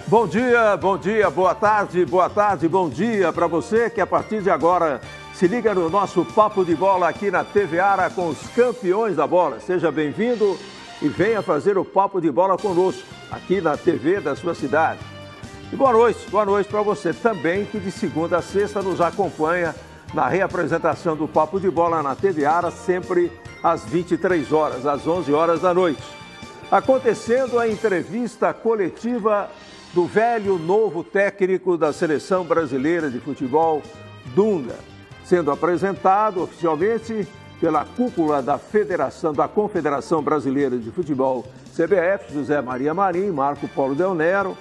Bom dia, boa tarde, bom dia para você que a partir de agora se liga no nosso Papo de Bola aqui na TV Ara com os campeões da bola. Seja bem-vindo e venha fazer o Papo de Bola conosco aqui na TV da sua cidade. E boa noite para você também que de segunda a sexta nos acompanha na reapresentação do Papo de Bola na TV Ara, sempre às 23 horas, às 11 horas da noite. Acontecendo a entrevista coletiva do velho novo técnico da Seleção Brasileira de Futebol, Dunga, sendo apresentado oficialmente pela cúpula da Confederação Brasileira de Futebol, CBF, José Maria Marim, Marco Polo Del Nero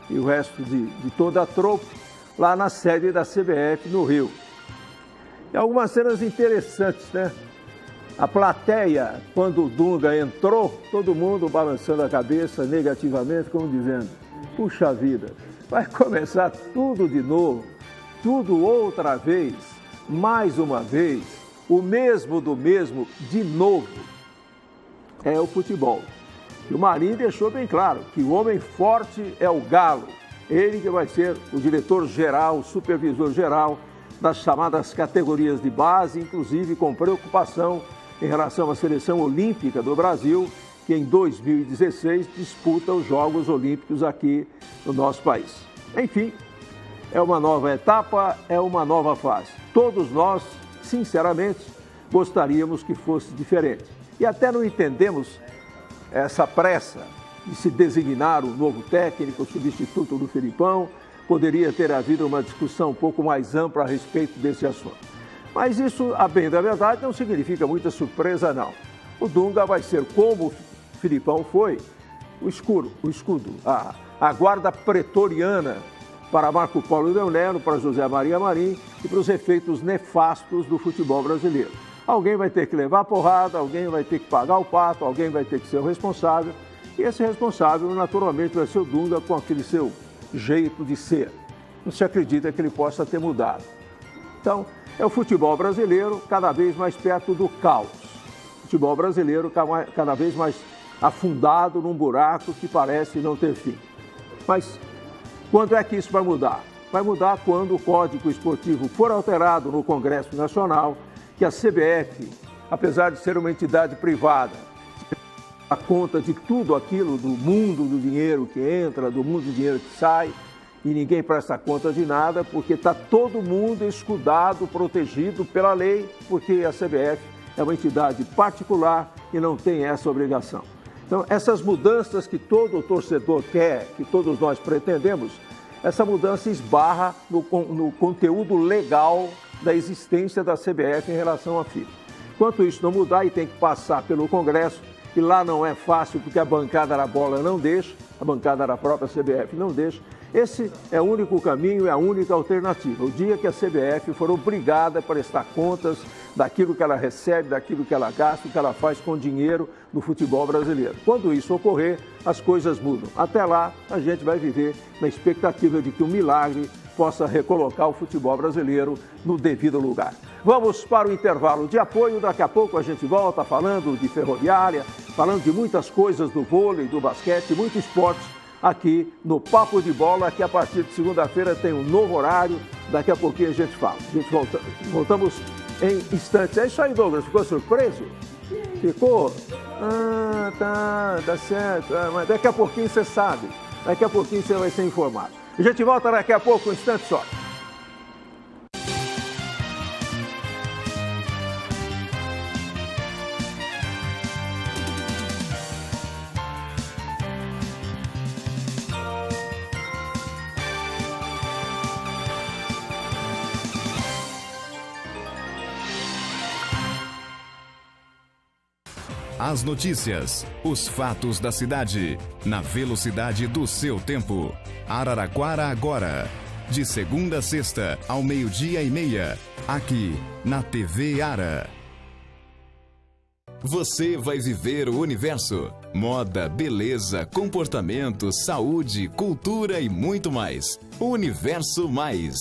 e o resto de toda a tropa, lá na sede da CBF no Rio. E algumas cenas interessantes, né? A plateia, quando o Dunga entrou, todo mundo balançando a cabeça negativamente, como dizendo: puxa vida, vai começar tudo de novo, tudo outra vez, mais uma vez, o mesmo do mesmo, de novo. É o futebol. E o Marinho deixou bem claro que o homem forte é o Galo. Ele que vai ser o diretor-geral, o supervisor-geral das chamadas categorias de base, inclusive com preocupação em relação à seleção olímpica do Brasil, que em 2016 disputa os Jogos Olímpicos aqui no nosso país. Enfim, é uma nova etapa, é uma nova fase. Todos nós, sinceramente, gostaríamos que fosse diferente. E até não entendemos essa pressa de se designar o novo técnico, o substituto do Filipão. Poderia ter havido uma discussão um pouco mais ampla a respeito desse assunto. Mas isso, a bem da verdade, não significa muita surpresa, não. O Dunga vai ser, como o Filipão foi, o escudo, a guarda pretoriana para Marco Polo Del Nero, para José Maria Marim e para os efeitos nefastos do futebol brasileiro. Alguém vai ter que levar a porrada, alguém vai ter que pagar o pato, alguém vai ter que ser o responsável. E esse responsável, naturalmente, vai ser o Dunga com aquele seu jeito de ser. Não se acredita que ele possa ter mudado. Então, é o futebol brasileiro cada vez mais perto do caos. O futebol brasileiro cada vez mais afundado num buraco que parece não ter fim. Mas quando é que isso vai mudar? Vai mudar quando o Código Esportivo for alterado no Congresso Nacional, que a CBF, apesar de ser uma entidade privada, a conta de tudo aquilo do mundo do dinheiro que entra, do mundo do dinheiro que sai, e ninguém presta conta de nada, porque está todo mundo escudado, protegido pela lei, porque a CBF é uma entidade particular e não tem essa obrigação. Então, essas mudanças que todo torcedor quer, que todos nós pretendemos, essa mudança esbarra no conteúdo legal da existência da CBF em relação à FIFA. Enquanto isso não mudar e tem que passar pelo Congresso, e lá não é fácil porque a bancada da bola não deixa, a bancada da própria CBF não deixa. Esse é o único caminho, é a única alternativa. O dia que a CBF for obrigada a prestar contas daquilo que ela recebe, daquilo que ela gasta, o que ela faz com o dinheiro no futebol brasileiro. Quando isso ocorrer, as coisas mudam. Até lá, a gente vai viver na expectativa de que o milagre possa recolocar o futebol brasileiro no devido lugar. Vamos para o intervalo de apoio. Daqui a pouco a gente volta falando de Ferroviária, falando de muitas coisas do vôlei, do basquete, muito esporte aqui no Papo de Bola, que a partir de segunda-feira tem um novo horário. Daqui a pouquinho a gente fala. A gente voltamos em instantes. É isso aí, Douglas. Ficou surpreso? Ficou? Tá certo. Mas daqui a pouquinho você sabe. Daqui a pouquinho você vai ser informado. A gente volta daqui a pouco, um instante só. As notícias, os fatos da cidade, na velocidade do seu tempo. Araraquara agora, de segunda a sexta, ao 12:30, aqui na TV Ara. Você vai viver o universo. Moda, beleza, comportamento, saúde, cultura e muito mais. Universo Mais.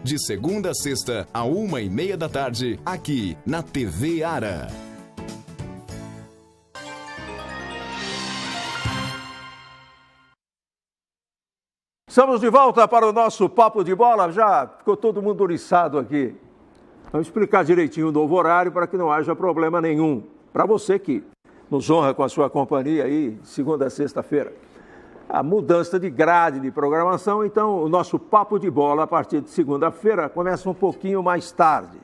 De segunda a sexta, a 1:30 da tarde, aqui na TV Ara. Estamos de volta para o nosso Papo de Bola. Já ficou todo mundo oriçado aqui. Vamos explicar direitinho o novo horário para que não haja problema nenhum. Para você que nos honra com a sua companhia aí, segunda a sexta-feira. A mudança de grade de programação, então o nosso Papo de Bola a partir de segunda-feira começa um pouquinho mais tarde.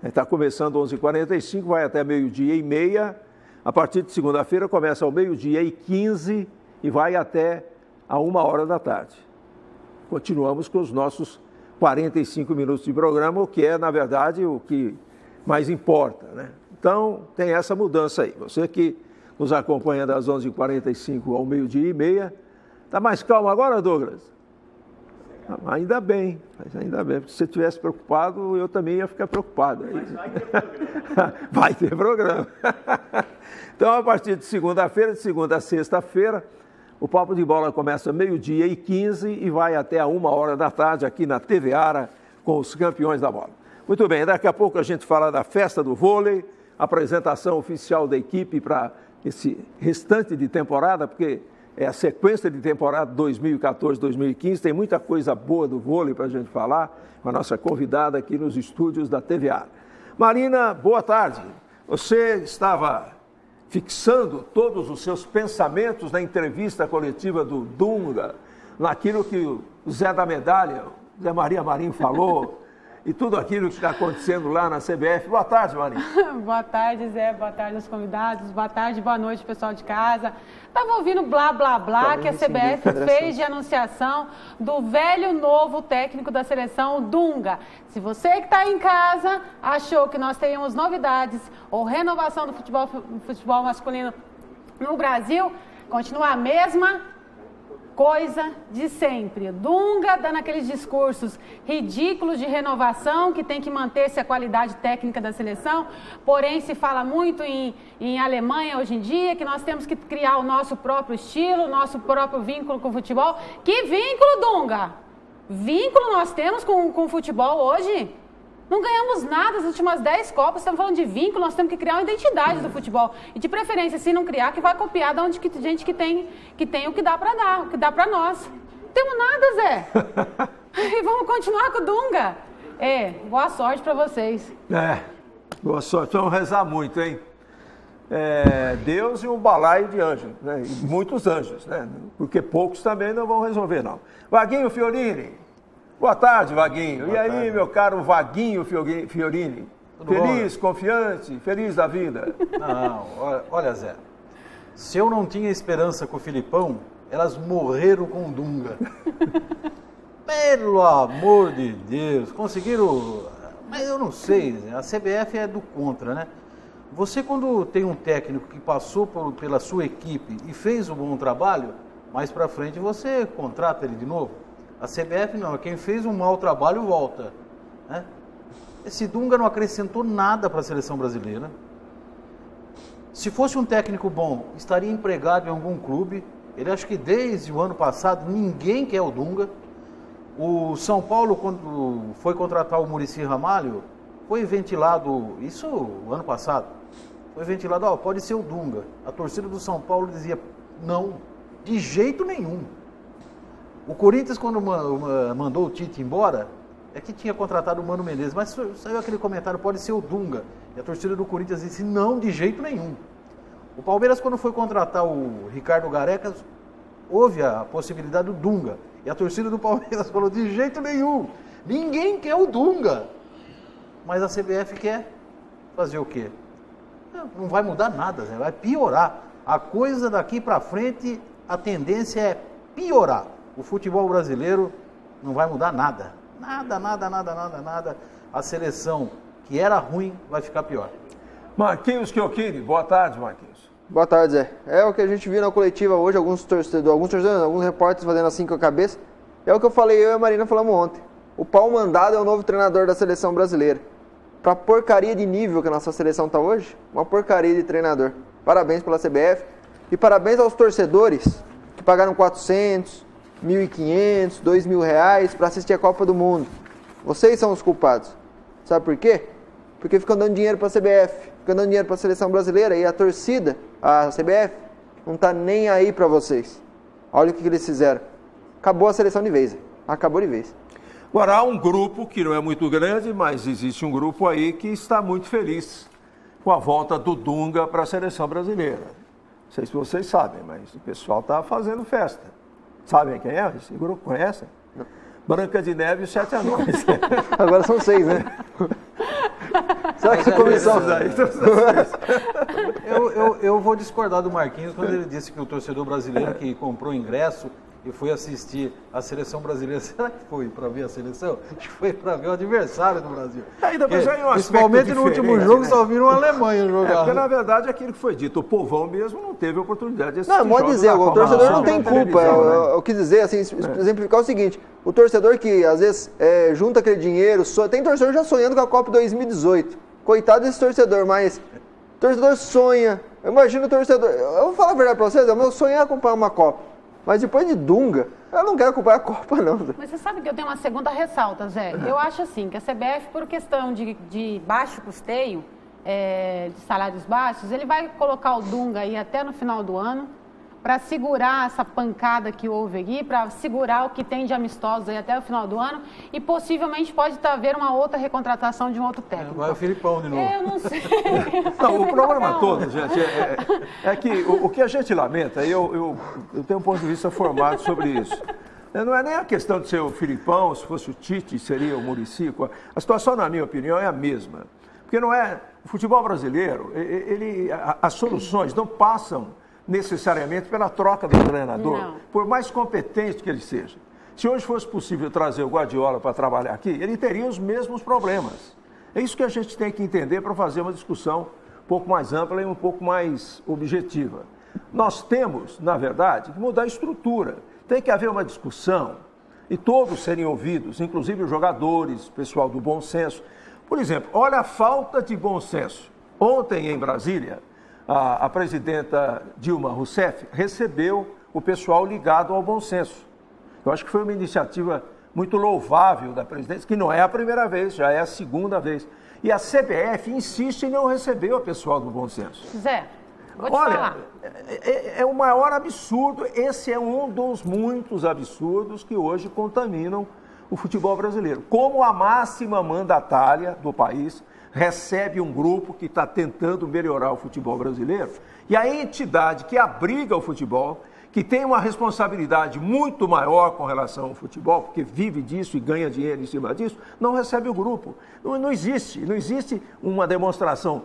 Está começando às 11h45, vai até 12h30. A partir de segunda-feira começa ao 12h15 e vai até a 1h da tarde. Continuamos com os nossos 45 minutos de programa, o que é, na verdade, o que mais importa, né? Então, tem essa mudança aí. Você que nos acompanha das 11h45 ao 12h30, está mais calmo agora, Douglas? Ainda bem, porque se você estivesse preocupado, eu também ia ficar preocupado. Mas vai ter programa. Vai ter programa. Então, a partir de segunda-feira, de segunda a sexta-feira, o Papo de Bola começa 12h15 e vai até a 1h da tarde aqui na TV Ara com os campeões da bola. Muito bem, daqui a pouco a gente fala da festa do vôlei, apresentação oficial da equipe para esse restante de temporada, porque é a sequência de temporada 2014-2015, tem muita coisa boa do vôlei para a gente falar com a nossa convidada aqui nos estúdios da TV Ara. Marina, boa tarde. Você estava fixando todos os seus pensamentos na entrevista coletiva do Dunga, naquilo que o Zé da Medalha, o Zé Maria Marinho falou, e tudo aquilo que está acontecendo lá na CBF. Boa tarde, Marinho. Boa tarde, Zé. Boa tarde aos convidados. Boa tarde, boa noite, pessoal de casa. Estava ouvindo blá, blá, blá que a CBF fez de anunciação do velho novo técnico da seleção, Dunga. Se você que está em casa achou que nós teríamos novidades ou renovação do futebol masculino no Brasil, continua a mesma coisa de sempre. Dunga dando aqueles discursos ridículos de renovação, que tem que manter-se a qualidade técnica da seleção, porém se fala muito em Alemanha hoje em dia, que nós temos que criar o nosso próprio estilo, o nosso próprio vínculo com o futebol. Que vínculo, Dunga? Vínculo nós temos com o futebol hoje? Não ganhamos nada nas últimas 10 Copas, estamos falando de vínculo, nós temos que criar uma identidade do futebol. E de preferência, se não criar, que vai copiar de onde gente que tem o que dá para dar, o que dá para nós. Não temos nada, Zé. E vamos continuar com o Dunga. Boa sorte para vocês. Boa sorte. Vamos rezar muito, hein? Deus e um balaio de anjos, né? E muitos anjos, né? Porque poucos também não vão resolver, não. Vaguinho Fiorini. Boa tarde, Vaguinho. Boa tarde. Meu caro Vaguinho Fiorini? Tudo feliz, bom? Confiante, feliz da vida? Não, olha, Zé, se eu não tinha esperança com o Filipão, elas morreram com o Dunga. Pelo amor de Deus, conseguiram... Mas eu não sei, a CBF é do contra, né? Você, quando tem um técnico que passou pela sua equipe e fez um bom trabalho, mais pra frente você contrata ele de novo. A CBF não, quem fez um mau trabalho volta, né? Esse Dunga não acrescentou nada para a seleção brasileira. Se fosse um técnico bom, estaria empregado em algum clube. Ele acho que desde o ano passado ninguém quer o Dunga. O São Paulo, quando foi contratar o Muricy Ramalho, foi ventilado, isso o ano passado, foi ventilado, pode ser o Dunga. A torcida do São Paulo dizia, não, de jeito nenhum. O Corinthians, quando mandou o Tite embora, é que tinha contratado o Mano Menezes, mas saiu aquele comentário, pode ser o Dunga. E a torcida do Corinthians disse, não, de jeito nenhum. O Palmeiras, quando foi contratar o Ricardo Gareca, houve a possibilidade do Dunga. E a torcida do Palmeiras falou, de jeito nenhum, ninguém quer o Dunga. Mas a CBF quer fazer o quê? Não vai mudar nada, vai piorar. A coisa daqui para frente, a tendência é piorar. O futebol brasileiro não vai mudar nada. Nada. A seleção que era ruim vai ficar pior. Marquinhos Chiochini, boa tarde, Marquinhos. Boa tarde, Zé. É o que a gente viu na coletiva hoje, alguns repórteres fazendo assim com a cabeça. É o que eu falei, eu e a Marina falamos ontem. O Pau Mandado é o novo treinador da seleção brasileira. Pra porcaria de nível que a nossa seleção tá hoje, uma porcaria de treinador. Parabéns pela CBF e parabéns aos torcedores que pagaram 400, 1.500, 2.000 reais para assistir a Copa do Mundo. Vocês são os culpados. Sabe por quê? Porque ficam dando dinheiro para a CBF, ficam dando dinheiro para a seleção brasileira e a torcida, a CBF, não está nem aí para vocês. Olha o que eles fizeram. acabou a seleção de vez. Acabou de vez. Agora, há um grupo que não é muito grande, mas existe um grupo aí que está muito feliz com a volta do Dunga para a seleção brasileira. Não sei se vocês sabem, mas o pessoal está fazendo festa. Sabem quem é? Esse grupo conhecem? Branca de Neve e os 7 Anões. Agora são 6, né? Será que a comissão... Eu vou discordar do Marquinhos quando ele disse que o torcedor brasileiro que comprou ingresso e foi assistir a seleção brasileira, será que foi para ver a seleção? Acho que foi para ver o adversário do Brasil. Ainda mais aí um principalmente no último jogo, né? Só viram a Alemanha jogar. Porque, na verdade, aquilo que foi dito, o povão mesmo não teve oportunidade de assistir. Não, pode dizer, o torcedor não tem culpa. Eu quis dizer, assim, exemplificar o seguinte, o torcedor que, às vezes, junta aquele dinheiro, tem torcedor já sonhando com a Copa 2018. Coitado desse torcedor, mas o torcedor sonha. Eu imagino o torcedor... Eu vou falar a verdade para vocês, o meu sonho é acompanhar uma Copa. Mas depois de Dunga, eu não quero acompanhar a Copa, não. Mas você sabe que eu tenho uma segunda ressalta, Zé. Eu acho assim, que a CBF, por questão de baixo custeio, de salários baixos, ele vai colocar o Dunga aí até no final do ano, para segurar essa pancada que houve aqui, para segurar o que tem de amistosos aí até o final do ano, e possivelmente pode haver uma outra recontratação de um outro técnico. Vai o Filipão de novo. Eu não sei. Não, o problema todo, gente, é que o que a gente lamenta, eu tenho um ponto de vista formado sobre isso. Não é nem a questão de ser o Filipão, se fosse o Tite, seria o Muricy. A situação, na minha opinião, é a mesma. Porque não é... O futebol brasileiro, as soluções não passam necessariamente pela troca do treinador, não. Por mais competente que ele seja. Se hoje fosse possível trazer o Guardiola para trabalhar aqui, ele teria os mesmos problemas. É isso que a gente tem que entender para fazer uma discussão um pouco mais ampla e um pouco mais objetiva. Nós temos, na verdade, que mudar a estrutura. Tem que haver uma discussão e todos serem ouvidos, inclusive os jogadores, o pessoal do bom senso. Por exemplo, olha a falta de bom senso. Ontem, em Brasília, a presidenta Dilma Rousseff recebeu o pessoal ligado ao bom senso. Eu acho que foi uma iniciativa muito louvável da presidência, que não é a primeira vez, já é a segunda vez. E a CBF insiste em não receber o pessoal do bom senso. Zé, vou te falar. É o maior absurdo, esse é um dos muitos absurdos que hoje contaminam o futebol brasileiro. Como a máxima mandatária do país recebe um grupo que está tentando melhorar o futebol brasileiro, e a entidade que abriga o futebol, que tem uma responsabilidade muito maior com relação ao futebol, porque vive disso e ganha dinheiro em cima disso, não recebe o grupo. Não existe uma demonstração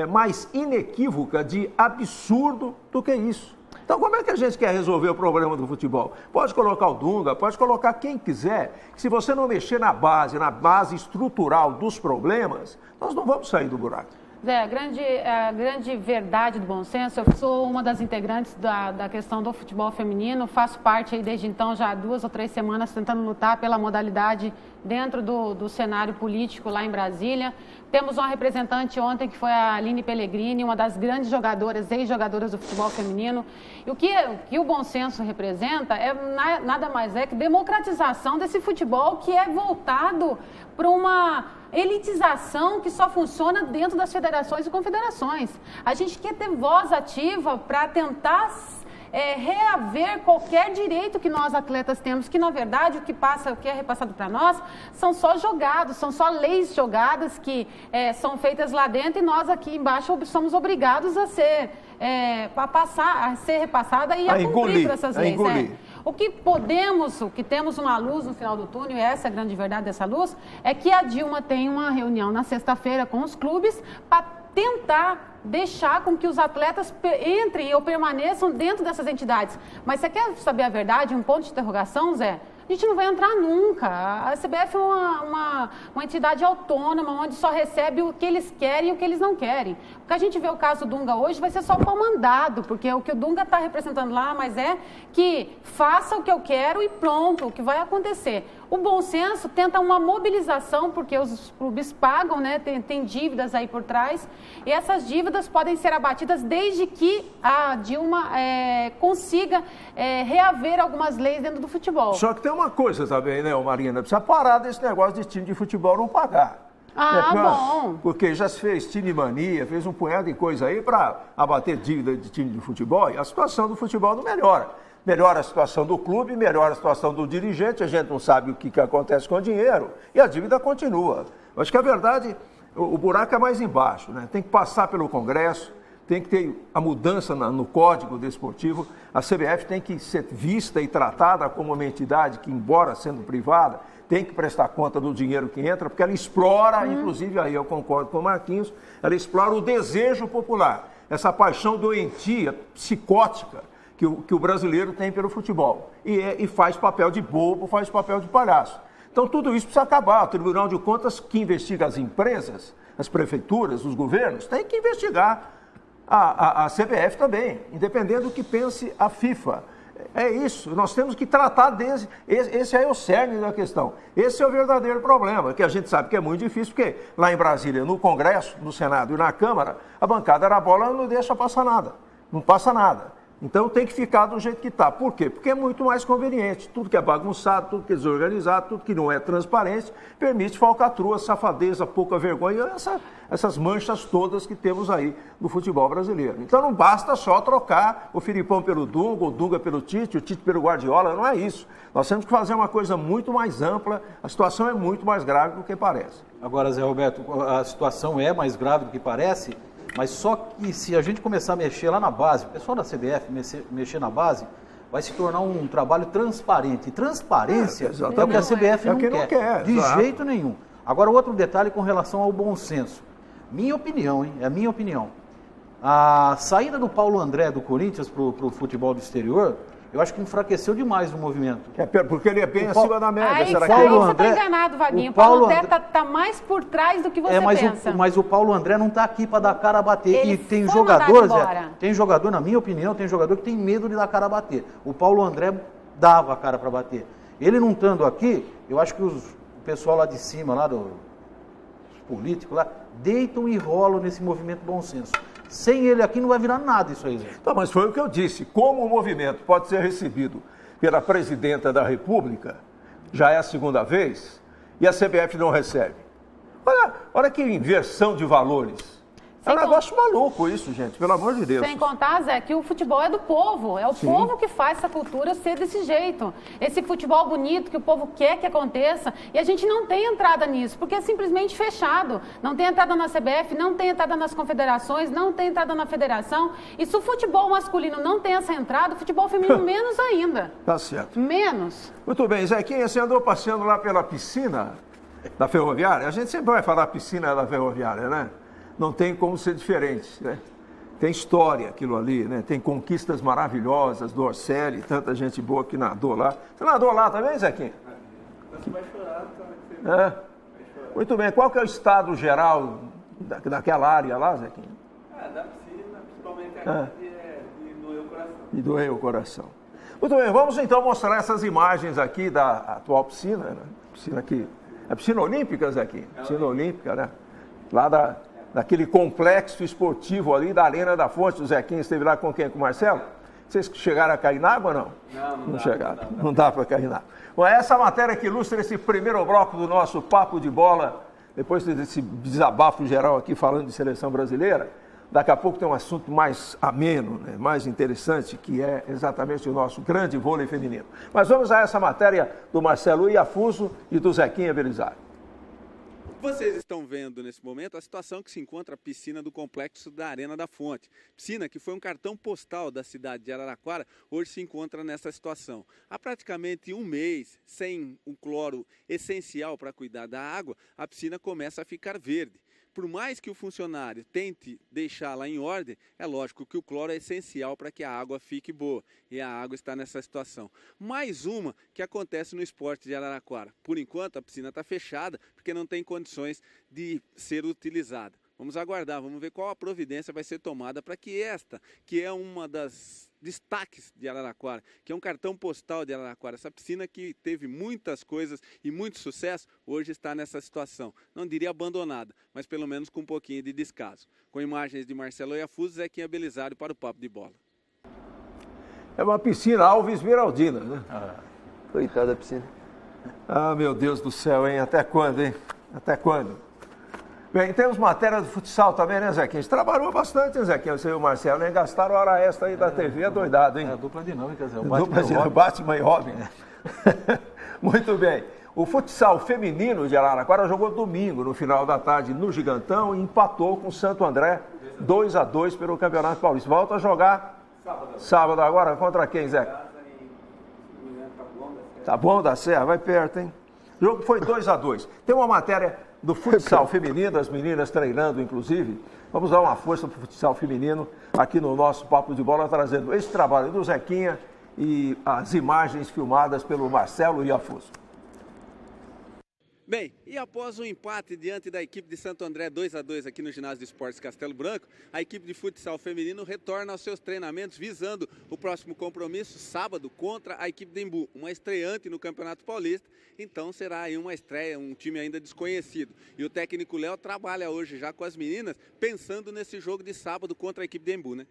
mais inequívoca de absurdo do que isso. Então, como é que a gente quer resolver o problema do futebol? Pode colocar o Dunga, pode colocar quem quiser. Se você não mexer na base estrutural dos problemas, nós não vamos sair do buraco. Zé, a grande verdade do bom senso, eu sou uma das integrantes da questão do futebol feminino, faço parte aí desde então, já há 2 ou 3 semanas, tentando lutar pela modalidade dentro do cenário político lá em Brasília. Temos uma representante ontem que foi a Aline Pellegrini, uma das grandes jogadoras, ex-jogadoras do futebol feminino. E o que o bom senso representa é nada mais que democratização desse futebol que é voltado para uma elitização que só funciona dentro das federações e confederações. A gente quer ter voz ativa para tentar reaver qualquer direito que nós atletas temos, que na verdade o que é repassado para nós são só jogados, são só leis jogadas que são feitas lá dentro e nós aqui embaixo somos obrigados a ser repassada e a cumprir por essas leis. O que temos uma luz no final do túnel, e essa é a grande verdade dessa luz, é que a Dilma tem uma reunião na sexta-feira com os clubes para tentar deixar com que os atletas entrem ou permaneçam dentro dessas entidades. Mas você quer saber a verdade, um ponto de interrogação, Zé? A gente não vai entrar nunca. A CBF é uma entidade autônoma, onde só recebe o que eles querem e o que eles não querem. O que a gente vê o caso do Dunga hoje vai ser só o mandado, porque o que o Dunga está representando lá, mas é que faça o que eu quero e pronto, o que vai acontecer. O bom senso tenta uma mobilização, porque os clubes pagam, né? Tem dívidas aí por trás, e essas dívidas podem ser abatidas desde que a Dilma consiga reaver algumas leis dentro do futebol. Só que tem uma coisa também, né, Marina? Precisa parar desse negócio de time de futebol não pagar. Bom. Porque já se fez time mania, fez um punhado de coisa aí para abater dívida de time de futebol, e a situação do futebol não melhora. melhora a situação do clube, melhora a situação do dirigente, a gente não sabe o que acontece com o dinheiro e a dívida continua. Eu acho que a verdade, o buraco é mais embaixo, né? Tem que passar pelo Congresso, tem que ter a mudança no Código Desportivo, a CBF tem que ser vista e tratada como uma entidade que, embora sendo privada, tem que prestar conta do dinheiro que entra, porque ela explora, inclusive aí eu concordo com o Marquinhos, ela explora o desejo popular, essa paixão doentia, psicótica, que o brasileiro tem pelo futebol. E faz papel de bobo, faz papel de palhaço. Então tudo isso precisa acabar. O Tribunal de Contas, que investiga as empresas, as prefeituras, os governos, tem que investigar a CBF também, independente do que pense a FIFA. É isso, nós temos que tratar esse é o cerne da questão. Esse é o verdadeiro problema, que a gente sabe que é muito difícil, porque lá em Brasília, no Congresso, no Senado e na Câmara, a bancada da bola não deixa passar nada, não passa nada. Então tem que ficar do jeito que está. Por quê? Porque é muito mais conveniente. Tudo que é bagunçado, tudo que é desorganizado, tudo que não é transparente, permite falcatrua, safadeza, pouca vergonha, essas manchas todas que temos aí no futebol brasileiro. Então não basta só trocar o Filipão pelo Dunga, o Dunga pelo Tite, o Tite pelo Guardiola, não é isso. Nós temos que fazer uma coisa muito mais ampla, a situação é muito mais grave do que parece. Agora, Zé Roberto, a situação é mais grave do que parece, mas só que se a gente começar a mexer lá na base, o pessoal da CBF mexer na base, vai se tornar um trabalho transparente. E transparência é o que a CBF não quer, de jeito nenhum. Agora, outro detalhe com relação ao bom senso. Minha opinião, hein? É a minha opinião. A saída do Paulo André do Corinthians para o futebol do exterior, eu acho que enfraqueceu demais o movimento. Porque ele é bem acima da média. Aí você está enganado, Vaguinho. O Paulo André está mais por trás do que você pensa. Mas o Paulo André não está aqui para dar cara a bater. E tem jogador, Zé, tem jogador, na minha opinião, tem jogador que tem medo de dar cara a bater. O Paulo André dava a cara para bater. Ele não estando aqui, eu acho que o pessoal lá de cima, lá os políticos lá, deitam e rolam nesse movimento bom senso. Sem ele aqui não vai virar nada isso aí, Zé. Então, mas foi o que eu disse. Como o movimento pode ser recebido pela presidenta da República, já é a segunda vez, e a CBF não recebe. Olha que inversão de valores. É um negócio maluco isso, gente, pelo amor de Deus. Sem contar, Zé, que o futebol é do povo. É o povo que faz essa cultura ser desse jeito. Esse futebol bonito que o povo quer que aconteça. E a gente não tem entrada nisso, porque é simplesmente fechado. Não tem entrada na CBF, não tem entrada nas confederações, não tem entrada na federação. E se o futebol masculino não tem essa entrada, o futebol feminino menos ainda. Tá certo. Menos. Muito bem, Zequinha, você andou passeando lá pela piscina da Ferroviária? A gente sempre vai falar piscina da Ferroviária, né? Não tem como ser diferente, né? Tem história aquilo ali, né? Tem conquistas maravilhosas do Orselli, tanta gente boa que nadou lá. Você nadou lá também, Zequinha? Você vai chorar, tá? Muito bem. Qual que é o estado geral daquela área lá, Zequinha? Da piscina, principalmente de doer o coração. De doer o coração. Muito bem, vamos então mostrar essas imagens aqui da atual piscina, né? Piscina aqui. É piscina olímpica, Zequinha? Piscina olímpica, né? Lá daquele complexo esportivo ali da Arena da Fonte. O Zequinha esteve lá com quem? Com o Marcelo? Vocês chegaram a cair na água ou não? Não chegaram. Não dá para cair na água. Bom, essa matéria que ilustra esse primeiro bloco do nosso Papo de Bola, depois desse desabafo geral aqui falando de seleção brasileira, daqui a pouco tem um assunto mais ameno, né, mais interessante, que é exatamente o nosso grande vôlei feminino. Mas vamos a essa matéria do Marcelo Iafuso e do Zequinha Belisário. Vocês estão vendo nesse momento a situação que se encontra a piscina do complexo da Arena da Fonte. Piscina que foi um cartão postal da cidade de Araraquara, hoje se encontra nessa situação. Há praticamente um mês, sem o cloro essencial para cuidar da água, a piscina começa a ficar verde. Por mais que o funcionário tente deixá-la em ordem, é lógico que o cloro é essencial para que a água fique boa. E a água está nessa situação. Mais uma que acontece no esporte de Araraquara. Por enquanto, a piscina está fechada porque não tem condições de ser utilizada. Vamos aguardar, vamos ver qual a providência vai ser tomada para que esta, que é uma das destaques de Araraquara, que é um cartão postal de Araraquara, essa piscina que teve muitas coisas e muito sucesso, hoje está nessa situação. Não diria abandonada, mas pelo menos com um pouquinho de descaso. Com imagens de Marcelo Iafuso, Zequinha Belisário para o Papo de Bola. É uma piscina Alves Miraldina, né? Coitada da piscina. Ah, meu Deus do céu, hein? Até quando, hein? Até quando? Bem, temos matéria do futsal também, né, Zequinha? A gente trabalhou bastante, né, Zequinha? Você e o Marcelo, né? Gastaram hora extra aí da TV, é doidado, hein? É a dupla dinâmica, Zé. Batman e Robin. Muito bem. O futsal feminino de Araraquara jogou domingo, no final da tarde, no Gigantão, e empatou com o Santo André, 2-2 pelo Campeonato Paulista. Volta a jogar sábado agora, contra quem, Zé? Tá bom, da Serra, vai perto, hein? O jogo foi 2-2. Tem uma matéria do futsal feminino, as meninas treinando, inclusive. Vamos dar uma força para o futsal feminino aqui no nosso Papo de Bola, trazendo esse trabalho do Zequinha e as imagens filmadas pelo Marcelo e Afuso. Bem, e após o empate diante da equipe de Santo André 2-2 aqui no Ginásio de Esportes Castelo Branco, a equipe de futsal feminino retorna aos seus treinamentos visando o próximo compromisso, sábado, contra a equipe de Embu, uma estreante no Campeonato Paulista. Então será aí uma estreia, um time ainda desconhecido. E o técnico Léo trabalha hoje já com as meninas, pensando nesse jogo de sábado contra a equipe de Embu, né?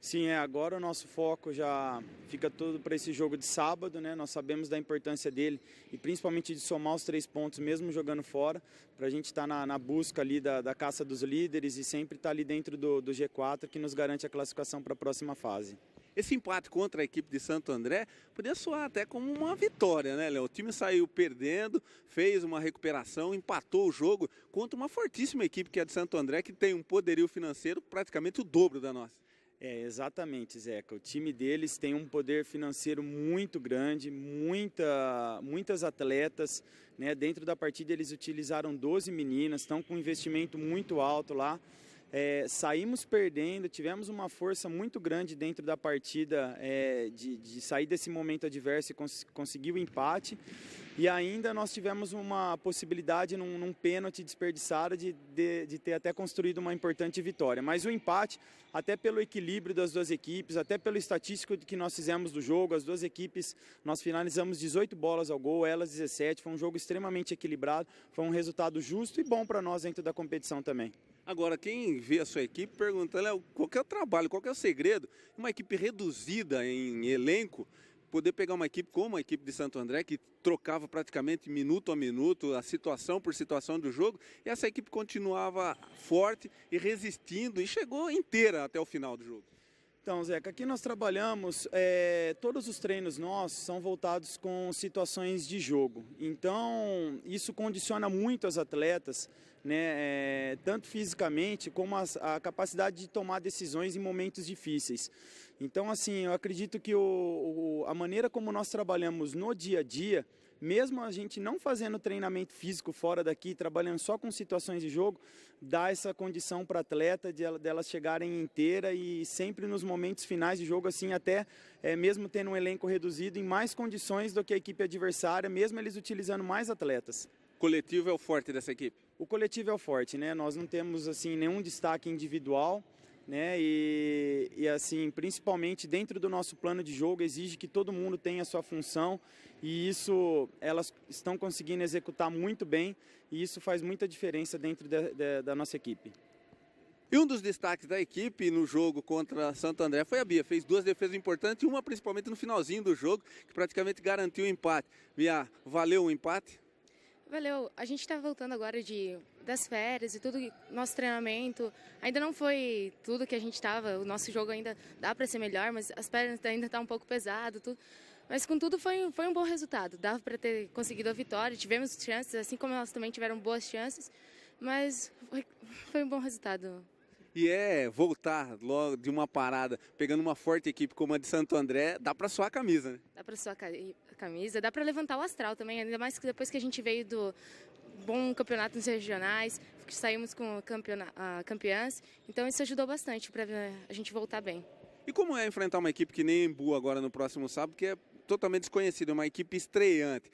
Sim, agora o nosso foco já fica todo para esse jogo de sábado, né? Nós sabemos da importância dele e principalmente de somar os 3 pontos mesmo jogando fora, para a gente estar na busca ali da caça dos líderes e sempre estar ali dentro do G4, que nos garante a classificação para a próxima fase. Esse empate contra a equipe de Santo André podia soar até como uma vitória, né, Léo? O time saiu perdendo, fez uma recuperação, empatou o jogo contra uma fortíssima equipe que é a de Santo André, que tem um poderio financeiro praticamente o dobro da nossa. Exatamente, Zeca. O time deles tem um poder financeiro muito grande, muitas atletas, né? Dentro da partida eles utilizaram 12 meninas, estão com um investimento muito alto lá. Saímos perdendo, tivemos uma força muito grande dentro da partida de sair desse momento adverso e conseguir o empate. E ainda nós tivemos uma possibilidade num pênalti desperdiçado de ter até construído uma importante vitória. Mas o empate, até pelo equilíbrio das duas equipes, até pelo estatístico que nós fizemos do jogo, as duas equipes, nós finalizamos 18 bolas ao gol, elas 17. Foi um jogo extremamente equilibrado, foi um resultado justo e bom para nós dentro da competição também. Agora, quem vê a sua equipe pergunta, Léo, qual que é o trabalho, qual que é o segredo? Uma equipe reduzida em elenco, poder pegar uma equipe como a equipe de Santo André, que trocava praticamente minuto a minuto, a situação por situação do jogo, e essa equipe continuava forte e resistindo e chegou inteira até o final do jogo. Então, Zeca, aqui nós trabalhamos, todos os treinos nossos são voltados com situações de jogo. Então, isso condiciona muito as atletas, né, tanto fisicamente como a capacidade de tomar decisões em momentos difíceis. Então, assim, eu acredito que a maneira como nós trabalhamos no dia a dia, mesmo a gente não fazendo treinamento físico fora daqui, trabalhando só com situações de jogo, dá essa condição para a atleta delas chegarem inteira e sempre nos momentos finais de jogo, assim, até mesmo tendo um elenco reduzido, em mais condições do que a equipe adversária, mesmo eles utilizando mais atletas. O coletivo é o forte dessa equipe? O coletivo é o forte, né? Nós não temos, assim, nenhum destaque individual, né? E assim, principalmente dentro do nosso plano de jogo, exige que todo mundo tenha a sua função e isso elas estão conseguindo executar muito bem e isso faz muita diferença dentro da nossa equipe. E um dos destaques da equipe no jogo contra Santo André foi a Bia, fez 2 defesas importantes, uma principalmente no finalzinho do jogo, que praticamente garantiu o empate. Bia, valeu o empate? Valeu, a gente está voltando agora das férias e tudo, nosso treinamento ainda não foi tudo que a gente estava, o nosso jogo ainda dá para ser melhor, mas as pernas ainda estão um pouco pesado, tudo. Mas com tudo foi um bom resultado, dava para ter conseguido a vitória, tivemos chances, assim como elas também tiveram boas chances, mas foi um bom resultado. E voltar logo de uma parada, pegando uma forte equipe como a de Santo André, dá para suar a camisa, né? Dá para suar a camisa, dá para levantar o astral também, ainda mais que depois que a gente veio do bom campeonato nos regionais, que saímos com campeãs, então isso ajudou bastante para a gente voltar bem. E como é enfrentar uma equipe que nem Embu agora no próximo sábado, que é totalmente desconhecida, uma equipe estreante?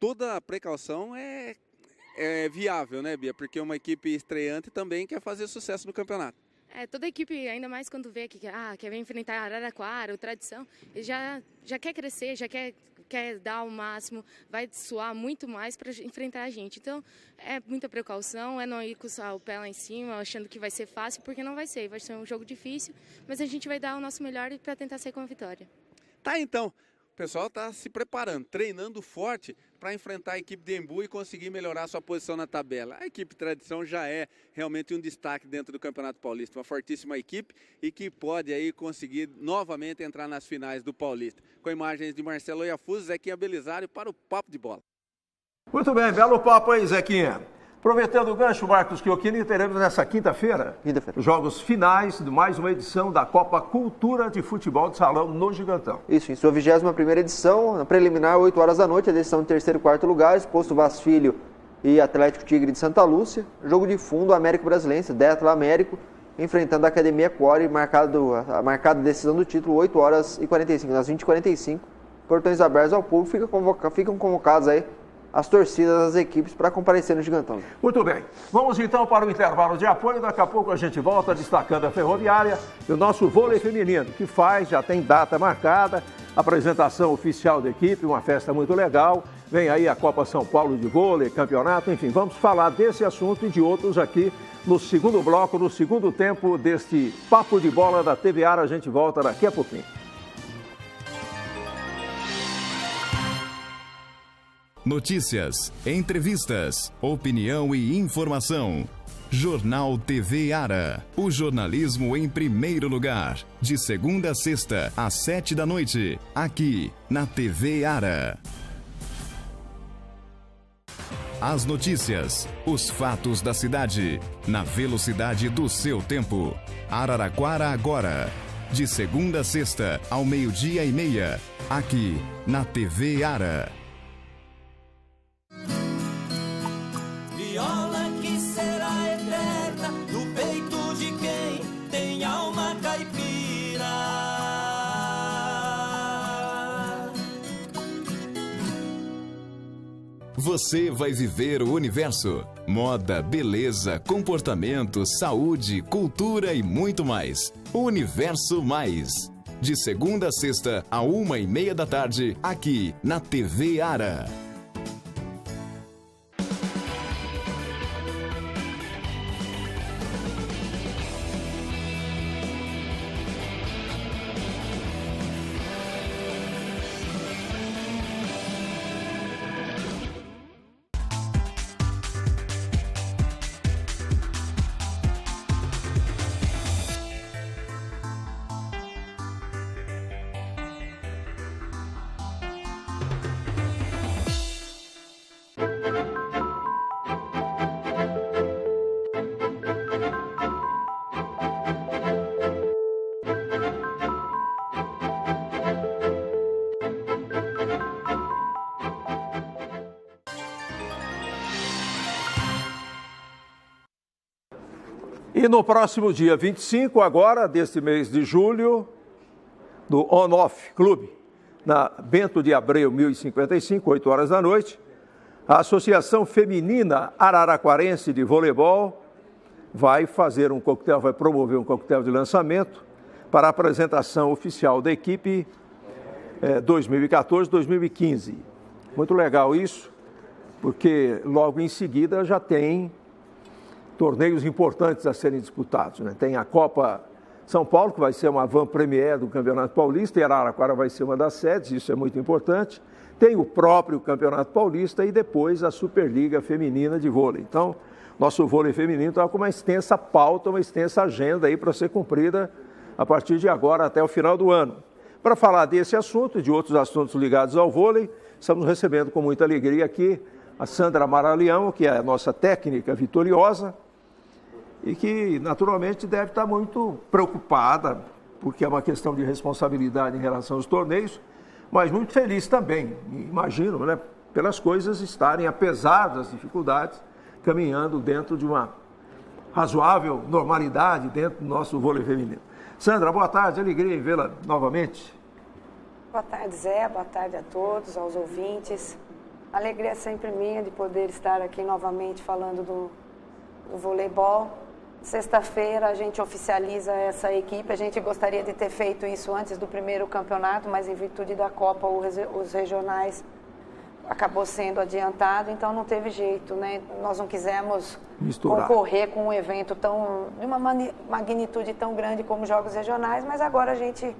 Toda a precaução é viável, né, Bia? Porque uma equipe estreante também quer fazer sucesso no campeonato. Toda a equipe, ainda mais quando vê que quer enfrentar Araraquara, o Tradição, já quer crescer, já quer dar o máximo, vai suar muito mais para enfrentar a gente. Então, é muita precaução, não ir com o pé lá em cima, achando que vai ser fácil, porque não vai ser um jogo difícil, mas a gente vai dar o nosso melhor para tentar sair com a vitória. Tá, então. pessoal está se preparando, treinando forte para enfrentar a equipe de Embu e conseguir melhorar sua posição na tabela. A equipe Tradição já é realmente um destaque dentro do Campeonato Paulista, uma fortíssima equipe e que pode aí conseguir novamente entrar nas finais do Paulista. Com imagens de Marcelo Iafuso, Zequinha Belisário para o Papo de Bola. Muito bem, belo papo aí, Zequinha. Aproveitando o gancho, Marcos Chiocchini, teremos nessa quinta-feira os jogos finais de mais uma edição da Copa Cultura de Futebol de Salão no Gigantão. Isso, em sua 21ª edição, na preliminar, 8 horas da noite, a decisão de terceiro e quarto lugar, exposto Vaz Filho e Atlético Tigre de Santa Lúcia. Jogo de fundo, Américo Brasilense, Détalo Américo, enfrentando a Academia Core, a marcada decisão do título, 8 horas e 45, nas 20h45, portões abertos ao público, ficam convocados aí as torcidas das equipes para comparecer no Gigantão. Muito bem. Vamos então para o intervalo de apoio. Daqui a pouco a gente volta destacando a Ferroviária e o nosso vôlei feminino, que já tem data marcada, apresentação oficial da equipe, uma festa muito legal. Vem aí a Copa São Paulo de vôlei, campeonato, enfim, vamos falar desse assunto e de outros aqui no segundo bloco, no segundo tempo deste Papo de Bola da TV Ara. A gente volta daqui a pouquinho. Notícias, entrevistas, opinião e informação. Jornal TV Ara. O jornalismo em primeiro lugar. De segunda a sexta, às 7 da noite. Aqui, na TV Ara. As notícias, os fatos da cidade. Na velocidade do seu tempo. Araraquara agora. De segunda a sexta, ao 12:30. Aqui, na TV Ara. Viola que será eterna no peito de quem tem alma caipira. Você vai viver o universo. Moda, beleza, comportamento, saúde, cultura e muito mais. Universo Mais. De segunda a sexta, à 1:30 da tarde, aqui na TV Ara. E no próximo dia 25, agora, deste mês de julho, do On-Off Clube, na Bento de Abreu, 1055, 8 horas da noite, a Associação Feminina Araraquarense de Voleibol vai promover um coquetel de lançamento para a apresentação oficial da equipe 2014-2015. Muito legal isso, porque logo em seguida já tem torneios importantes a serem disputados, né? Tem a Copa São Paulo, que vai ser uma van-premier do Campeonato Paulista, e Araraquara vai ser uma das sedes, isso é muito importante. Tem o próprio Campeonato Paulista e depois a Superliga Feminina de Vôlei. Então, nosso vôlei feminino está com uma extensa pauta, uma extensa agenda aí para ser cumprida a partir de agora até o final do ano. Para falar desse assunto e de outros assuntos ligados ao vôlei, estamos recebendo com muita alegria aqui a Sandra Maraleão, que é a nossa técnica vitoriosa, e que, naturalmente, deve estar muito preocupada, porque é uma questão de responsabilidade em relação aos torneios, mas muito feliz também, imagino, né, pelas coisas estarem, apesar das dificuldades, caminhando dentro de uma razoável normalidade dentro do nosso vôlei feminino. Sandra, boa tarde, alegria em vê-la novamente. Boa tarde, Zé, boa tarde a todos, aos ouvintes. A alegria é sempre minha de poder estar aqui novamente falando do voleibol. Sexta-feira a gente oficializa essa equipe. A gente gostaria de ter feito isso antes do primeiro campeonato, mas em virtude da Copa, os regionais acabou sendo adiantado, então não teve jeito, né? Nós não quisemos concorrer com um evento de uma magnitude tão grande como os Jogos Regionais, mas agora a gente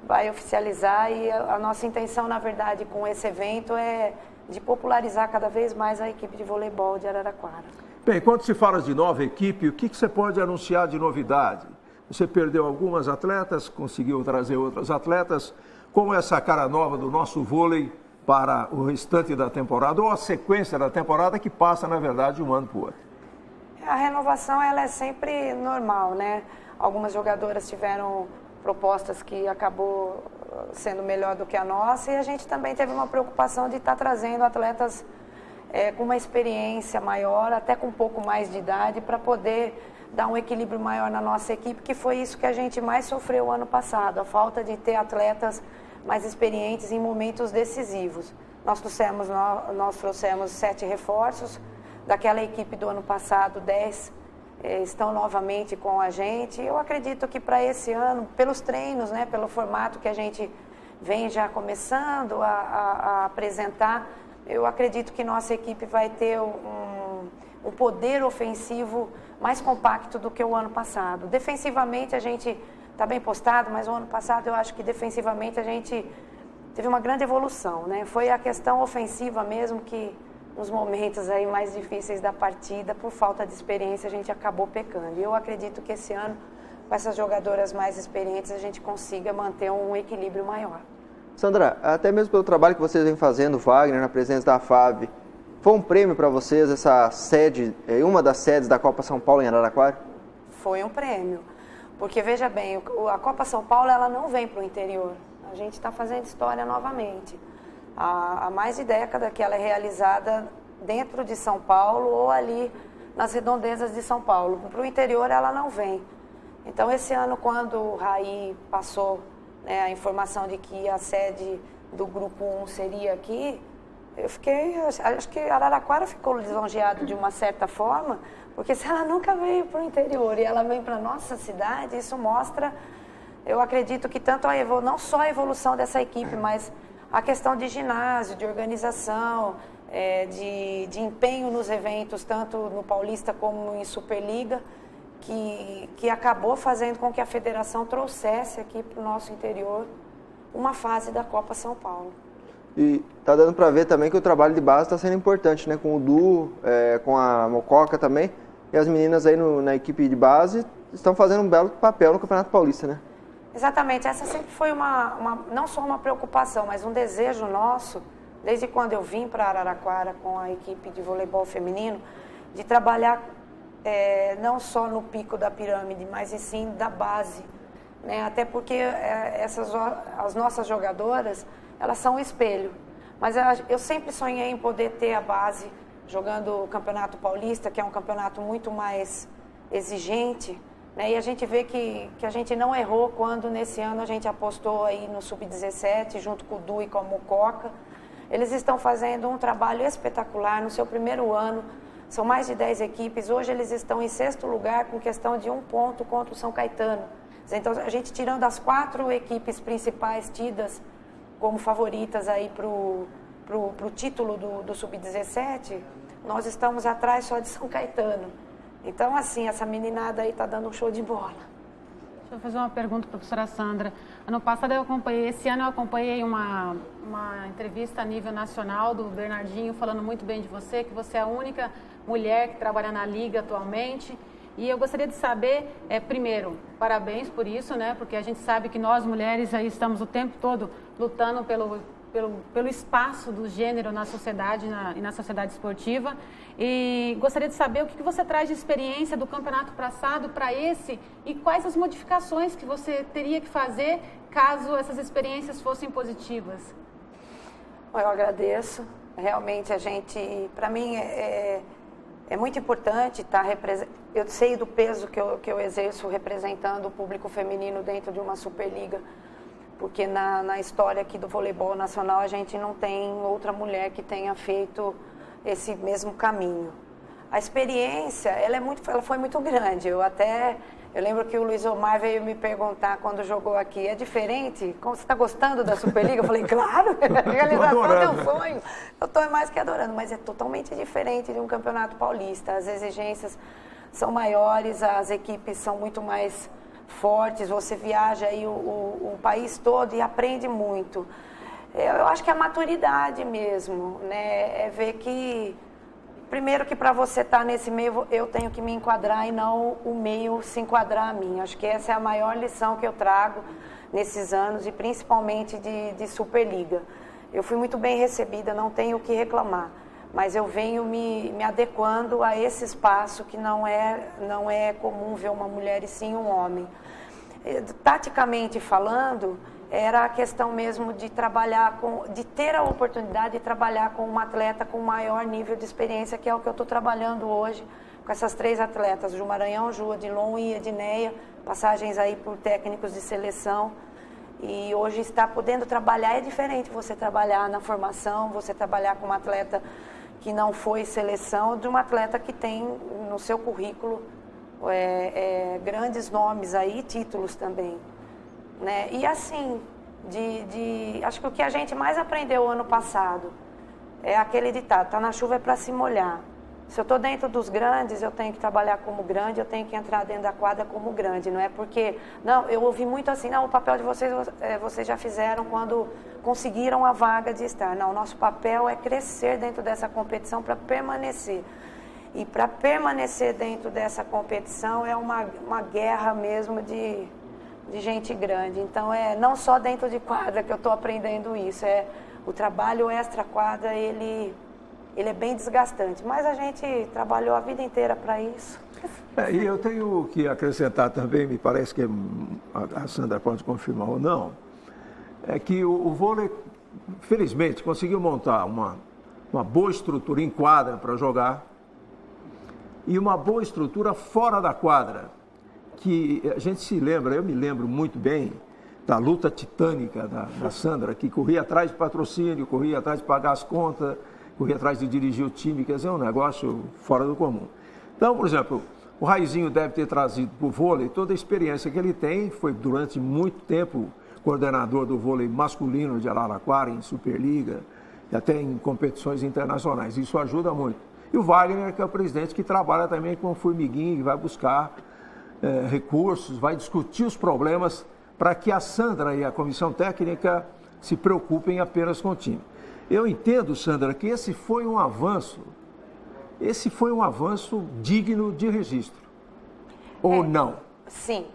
vai oficializar e a nossa intenção, na verdade, com esse evento é de popularizar cada vez mais a equipe de voleibol de Araraquara. Bem, quando se fala de nova equipe, o que você pode anunciar de novidade? Você perdeu algumas atletas, conseguiu trazer outras atletas. Como é essa cara nova do nosso vôlei para o restante da temporada ou a sequência da temporada que passa, na verdade, de um ano para o outro? A renovação ela é sempre normal, né? Algumas jogadoras tiveram propostas que acabou sendo melhor do que a nossa e a gente também teve uma preocupação de estar trazendo atletas com uma experiência maior, até com um pouco mais de idade, para poder dar um equilíbrio maior na nossa equipe, que foi isso que a gente mais sofreu ano passado, a falta de ter atletas mais experientes em momentos decisivos. Nós trouxemos 7 reforços, daquela equipe do ano passado, 10 estão novamente com a gente. Eu acredito que para esse ano, pelos treinos, né, pelo formato que a gente vem já começando a apresentar, eu acredito que nossa equipe vai ter um poder ofensivo mais compacto do que o ano passado. Defensivamente a gente está bem postado, mas o ano passado eu acho que defensivamente a gente teve uma grande evolução, né? Foi a questão ofensiva mesmo que nos momentos aí mais difíceis da partida, por falta de experiência, a gente acabou pecando. E eu acredito que esse ano, com essas jogadoras mais experientes, a gente consiga manter um equilíbrio maior. Sandra, até mesmo pelo trabalho que vocês vêm fazendo, Wagner, na presença da FAV, foi um prêmio para vocês essa sede, uma das sedes da Copa São Paulo em Araraquara? Foi um prêmio, porque veja bem, a Copa São Paulo ela não vem para o interior, a gente está fazendo história novamente. Há mais de década que ela é realizada dentro de São Paulo ou ali nas redondezas de São Paulo. Para o interior ela não vem. Então esse ano, quando o Raí passou, né, a informação de que a sede do Grupo 1 seria aqui, eu fiquei, acho que Araraquara ficou lisonjeado de uma certa forma, porque se ela nunca veio para o interior e ela vem para a nossa cidade, isso mostra, eu acredito que tanto não só a evolução dessa equipe, mas a questão de ginásio, de organização, de empenho nos eventos, tanto no Paulista como em Superliga, que acabou fazendo com que a federação trouxesse aqui para o nosso interior uma fase da Copa São Paulo. E tá dando para ver também que o trabalho de base está sendo importante, né? Com o Du, com a Mococa também, e as meninas aí na equipe de base estão fazendo um belo papel no Campeonato Paulista, né? Exatamente, essa sempre foi não só uma preocupação, mas um desejo nosso, desde quando eu vim para Araraquara com a equipe de voleibol feminino, de trabalhar não só no pico da pirâmide, mas e sim da base, né? Até porque as nossas jogadoras, elas são um espelho, mas eu sempre sonhei em poder ter a base jogando o Campeonato Paulista, que é um campeonato muito mais exigente, né? E a gente vê que a gente não errou quando nesse ano a gente apostou aí no Sub-17, junto com o Du e com a Mococa. Eles estão fazendo um trabalho espetacular no seu primeiro ano, são mais de 10 equipes, hoje eles estão em 6º lugar com questão de 1 ponto contra o São Caetano. Então a gente tirando as 4 equipes principais tidas como favoritas aí pro título do Sub-17, nós estamos atrás só de São Caetano. Então, assim, essa meninada aí está dando um show de bola. Deixa eu fazer uma pergunta, professora Sandra. Ano passado esse ano eu acompanhei uma entrevista a nível nacional do Bernardinho falando muito bem de você, que você é a única mulher que trabalha na Liga atualmente. E eu gostaria de saber, primeiro, parabéns por isso, né? Porque a gente sabe que nós mulheres aí estamos o tempo todo lutando pelo espaço do gênero na sociedade e na sociedade esportiva. E gostaria de saber o que você traz de experiência do campeonato passado para esse e quais as modificações que você teria que fazer caso essas experiências fossem positivas. Eu agradeço. Realmente para mim é muito importante estar representando. Eu sei do peso que eu exerço representando o público feminino dentro de uma Superliga, porque na história aqui do voleibol nacional a gente não tem outra mulher que tenha feito esse mesmo caminho. A experiência, ela foi muito grande. Eu lembro que o Luiz Omar veio me perguntar quando jogou aqui, é diferente? Como você está gostando da Superliga? Eu falei, claro, realização é um sonho. Eu estou mais que adorando, mas é totalmente diferente de um campeonato paulista. As exigências são maiores, as equipes são muito mais fortes, você viaja aí o país todo e aprende muito. Eu acho que é a maturidade mesmo, né? É ver que, primeiro que para você estar nesse meio, eu tenho que me enquadrar e não o meio se enquadrar a mim. Acho que essa é a maior lição que eu trago nesses anos e principalmente de Superliga. Eu fui muito bem recebida, não tenho o que reclamar, mas eu venho me adequando a esse espaço que não é comum ver uma mulher e sim um homem. Taticamente falando, era a questão mesmo de trabalhar de ter a oportunidade de trabalhar com uma atleta com maior nível de experiência, que é o que eu estou trabalhando hoje com essas 3 atletas, Ju Maranhão, Ju Odilon e Edneia, passagens aí por técnicos de seleção. E hoje está podendo trabalhar, é diferente você trabalhar na formação, você trabalhar com uma atleta que não foi seleção, de uma atleta que tem no seu currículo grandes nomes aí, títulos também. Né? E assim, acho que o que a gente mais aprendeu ano passado é aquele ditado, tá na chuva é para se molhar. Se eu estou dentro dos grandes, eu tenho que trabalhar como grande, eu tenho que entrar dentro da quadra como grande. Não é porque... Não, eu ouvi muito assim, não, o papel de vocês, vocês já fizeram quando conseguiram a vaga de estar. Não, o nosso papel é crescer dentro dessa competição para permanecer. E para permanecer dentro dessa competição é uma guerra mesmo de gente grande. Então, não só dentro de quadra que eu estou aprendendo isso, o trabalho extra-quadra, ele é bem desgastante, mas a gente trabalhou a vida inteira para isso. E eu tenho que acrescentar também, me parece que a Sandra pode confirmar ou não, é que o vôlei, felizmente, conseguiu montar uma boa estrutura em quadra para jogar e uma boa estrutura fora da quadra, que a gente se lembra, eu me lembro muito bem da luta titânica da Sandra, que corria atrás de patrocínio, corria atrás de pagar as contas, corria atrás de dirigir o time, quer dizer, é um negócio fora do comum. Então, por exemplo, o Raizinho deve ter trazido para o vôlei toda a experiência que ele tem, foi durante muito tempo coordenador do vôlei masculino de Araraquara, em Superliga, e até em competições internacionais, isso ajuda muito. E o Wagner, que é o presidente, que trabalha também com o formiguinho, que vai buscar recursos, vai discutir os problemas para que a Sandra e a comissão técnica se preocupem apenas com o time. Eu entendo, Sandra, que esse foi um avanço digno de registro, ou não? Sim,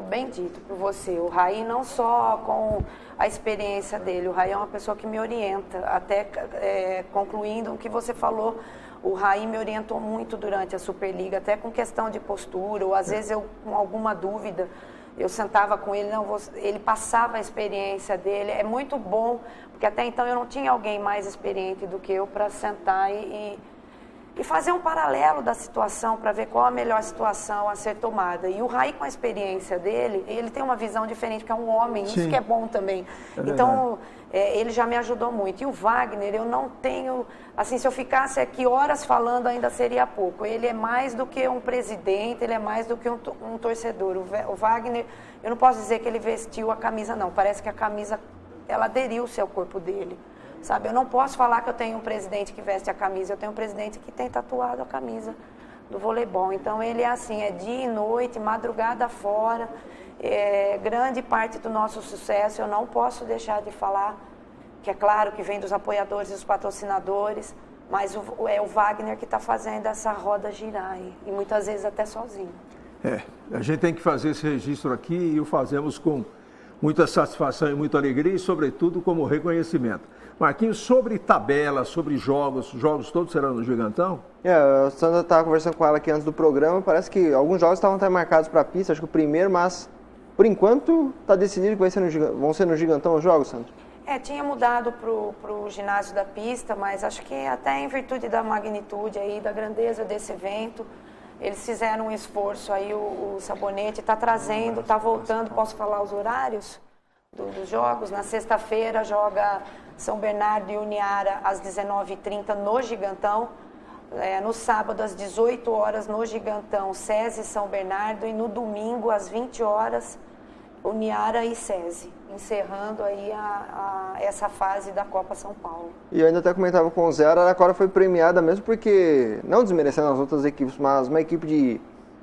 bem dito por você. O Raí não só com a experiência dele, o Raí é uma pessoa que me orienta, até concluindo o que você falou, o Raí me orientou muito durante a Superliga, até com questão de postura, ou às vezes eu com alguma dúvida, eu sentava com ele, ele passava a experiência dele, é muito bom, porque até então eu não tinha alguém mais experiente do que eu para sentar e fazer um paralelo da situação para ver qual a melhor situação a ser tomada. E o Raí, com a experiência dele, ele tem uma visão diferente, porque é um homem, Sim. Isso que é bom também. Então, ele já me ajudou muito. E o Wagner, eu não tenho... Assim, se eu ficasse aqui horas falando, ainda seria pouco. Ele é mais do que um presidente, ele é mais do que um torcedor. O Wagner, eu não posso dizer que ele vestiu a camisa, não. Parece que a camisa, ela aderiu-se ao corpo dele. Sabe, eu não posso falar que eu tenho um presidente que veste a camisa, eu tenho um presidente que tem tatuado a camisa do voleibol. Então, ele é assim, é dia e noite, madrugada fora, grande parte do nosso sucesso, eu não posso deixar de falar, que é claro que vem dos apoiadores e dos patrocinadores, mas é o Wagner que está fazendo essa roda girar aí, e muitas vezes até sozinho. A gente tem que fazer esse registro aqui e o fazemos com muita satisfação e muita alegria e, sobretudo, como reconhecimento. Marquinhos, sobre tabela, sobre jogos todos serão no Gigantão? A Sandra estava conversando com ela aqui antes do programa, parece que alguns jogos estavam até marcados para a pista, acho que o primeiro, mas por enquanto está decidido que vão ser no Gigantão os jogos, Sandra? Tinha mudado para o ginásio da pista, mas acho que até em virtude da magnitude aí, da grandeza desse evento, eles fizeram um esforço aí, o Sabonete está trazendo, está voltando, posso falar os horários dos jogos? Na sexta-feira joga São Bernardo e Uniara às 19h30 no Gigantão, no sábado às 18 horas no Gigantão, SESI e São Bernardo, e no domingo às 20 horas Uniara e SESI, encerrando aí essa fase da Copa São Paulo. E eu ainda até comentava com o Zé, a Araraquara foi premiada mesmo porque, não desmerecendo as outras equipes, mas uma equipe de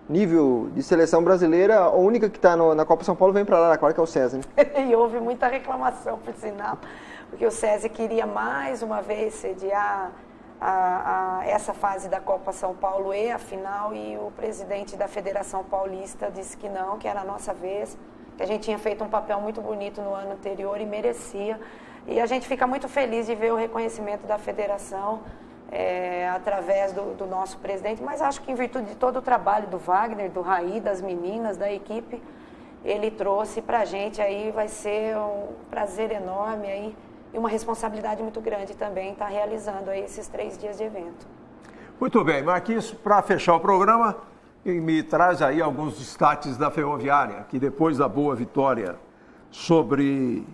nível de seleção brasileira, a única que está na Copa São Paulo vem para Araraquara, que é o César. E houve muita reclamação, por sinal, porque o César queria mais uma vez sediar essa fase da Copa São Paulo e a final, e o presidente da Federação Paulista disse que não, que era a nossa vez, que a gente tinha feito um papel muito bonito no ano anterior e merecia. E a gente fica muito feliz de ver o reconhecimento da federação através do nosso presidente, mas acho que em virtude de todo o trabalho do Wagner, do Raí, das meninas, da equipe, ele trouxe para a gente, aí vai ser um prazer enorme aí, e uma responsabilidade muito grande também estar realizando aí esses 3 dias de evento. Muito bem, Marquinhos, para fechar o programa, me traz aí alguns destaques da Ferroviária, que depois da boa vitória sobre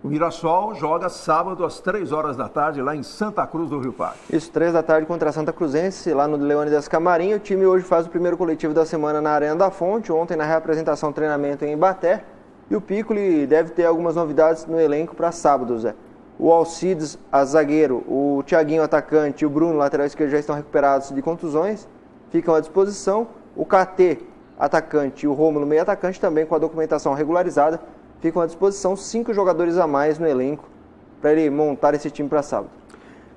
o Mirassol, joga sábado às 3 horas da tarde lá em Santa Cruz do Rio Parque. Isso, 3 da tarde contra a Santa Cruzense, lá no Leônidas Camarim. O time hoje faz o primeiro coletivo da semana na Arena da Fonte, ontem na reapresentação treinamento em Ibaté. E o Piccoli deve ter algumas novidades no elenco para sábado, Zé. O Alcides, a zagueiro, o Thiaguinho, atacante, e o Bruno, lateral esquerdo, já estão recuperados de contusões, ficam à disposição. O KT, atacante, e o Rômulo, meio atacante, também com a documentação regularizada, ficam à disposição. 5 jogadores a mais no elenco para ele montar esse time para sábado.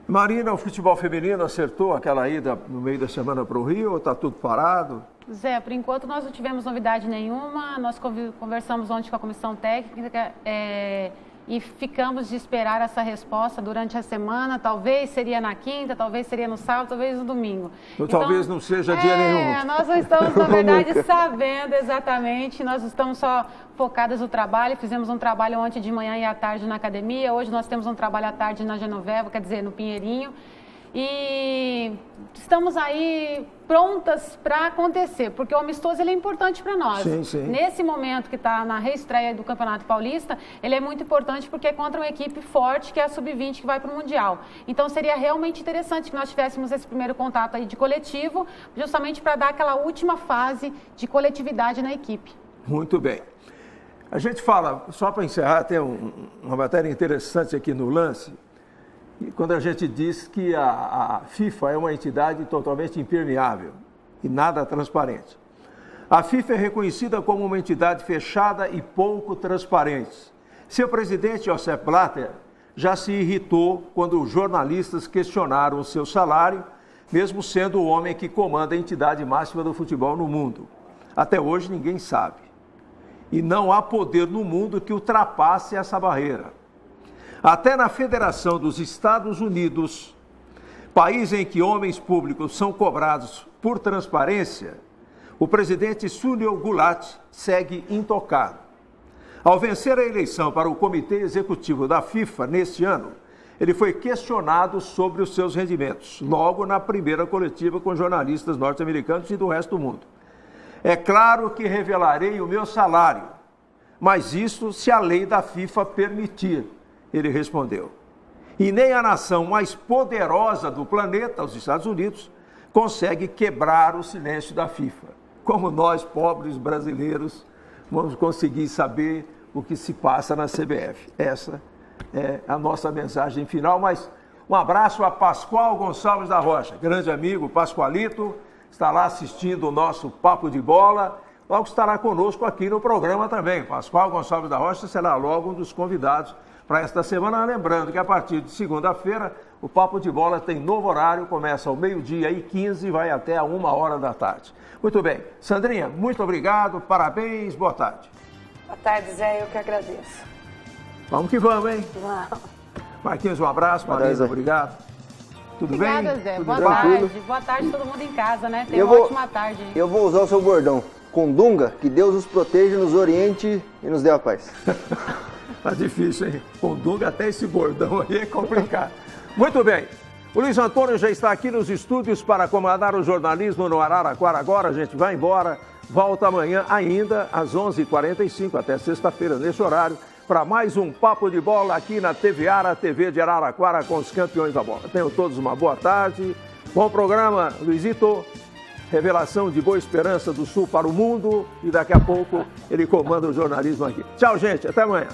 Marina, o futebol feminino acertou aquela ida no meio da semana para o Rio ou está tudo parado? Zé, por enquanto nós não tivemos novidade nenhuma. Nós conversamos ontem com a comissão técnica e ficamos de esperar essa resposta durante a semana. Talvez seria na quinta, talvez seria no sábado, talvez no domingo. Então, talvez não seja dia nenhum. Nós não estamos, na verdade, sabendo exatamente. Nós estamos só focadas no trabalho. Fizemos um trabalho ontem de manhã e à tarde na academia. Hoje nós temos um trabalho à tarde na Genoveva, quer dizer, no Pinheirinho. E estamos aí prontas para acontecer, porque o amistoso ele é importante para nós. Sim, sim. Nesse momento que está na reestreia do Campeonato Paulista, ele é muito importante porque é contra uma equipe forte, que é a Sub-20, que vai para o Mundial. Então seria realmente interessante que nós tivéssemos esse primeiro contato aí de coletivo, justamente para dar aquela última fase de coletividade na equipe. Muito bem. A gente fala, só para encerrar, tem uma matéria interessante aqui no Lance, quando a gente diz que a FIFA é uma entidade totalmente impermeável e nada transparente. A FIFA é reconhecida como uma entidade fechada e pouco transparente. Seu presidente, Josep Blatter, já se irritou quando os jornalistas questionaram o seu salário, mesmo sendo o homem que comanda a entidade máxima do futebol no mundo. Até hoje ninguém sabe. E não há poder no mundo que ultrapasse essa barreira. Até na Federação dos Estados Unidos, país em que homens públicos são cobrados por transparência, o presidente Sunil Gulati segue intocado. Ao vencer a eleição para o Comitê Executivo da FIFA neste ano, ele foi questionado sobre os seus rendimentos, logo na primeira coletiva com jornalistas norte-americanos e do resto do mundo. É claro que revelarei o meu salário, mas isso se a lei da FIFA permitir. Ele respondeu. E nem a nação mais poderosa do planeta, os Estados Unidos, consegue quebrar o silêncio da FIFA. Como nós, pobres brasileiros, vamos conseguir saber o que se passa na CBF. Essa é a nossa mensagem final, mas um abraço a Pascoal Gonçalves da Rocha, grande amigo, Pascoalito, está lá assistindo o nosso Papo de Bola, logo estará conosco aqui no programa também. Pascoal Gonçalves da Rocha será logo um dos convidados para esta semana, lembrando que a partir de segunda-feira o Papo de Bola tem novo horário, começa ao 12h15 e vai até a 1h da tarde. Muito bem. Sandrinha, muito obrigado, parabéns, boa tarde. Boa tarde, Zé, eu que agradeço. Vamos que vamos, hein? Vamos. Marquinhos, um abraço, Marisa, obrigado. Tudo Obrigada, bem? Zé. Tudo Boa bem? tarde. Boa tarde todo mundo em casa, né? Tenha uma ótima tarde. Eu vou usar o seu bordão. Com Dunga, que Deus nos proteja, nos oriente e nos dê a paz. Tá difícil, hein? Com Dunga, até esse bordão aí é complicado. Muito bem. O Luiz Antônio já está aqui nos estúdios para comandar o jornalismo no Araraquara. Agora a gente vai embora. Volta amanhã ainda às 11h45, até sexta-feira, nesse horário, para mais um Papo de Bola aqui na TV Ara, TV de Araraquara, com os campeões da bola. Tenham todos uma boa tarde. Bom programa, Luizito. Revelação de Boa Esperança do Sul para o mundo. E daqui a pouco ele comanda o jornalismo aqui. Tchau, gente. Até amanhã.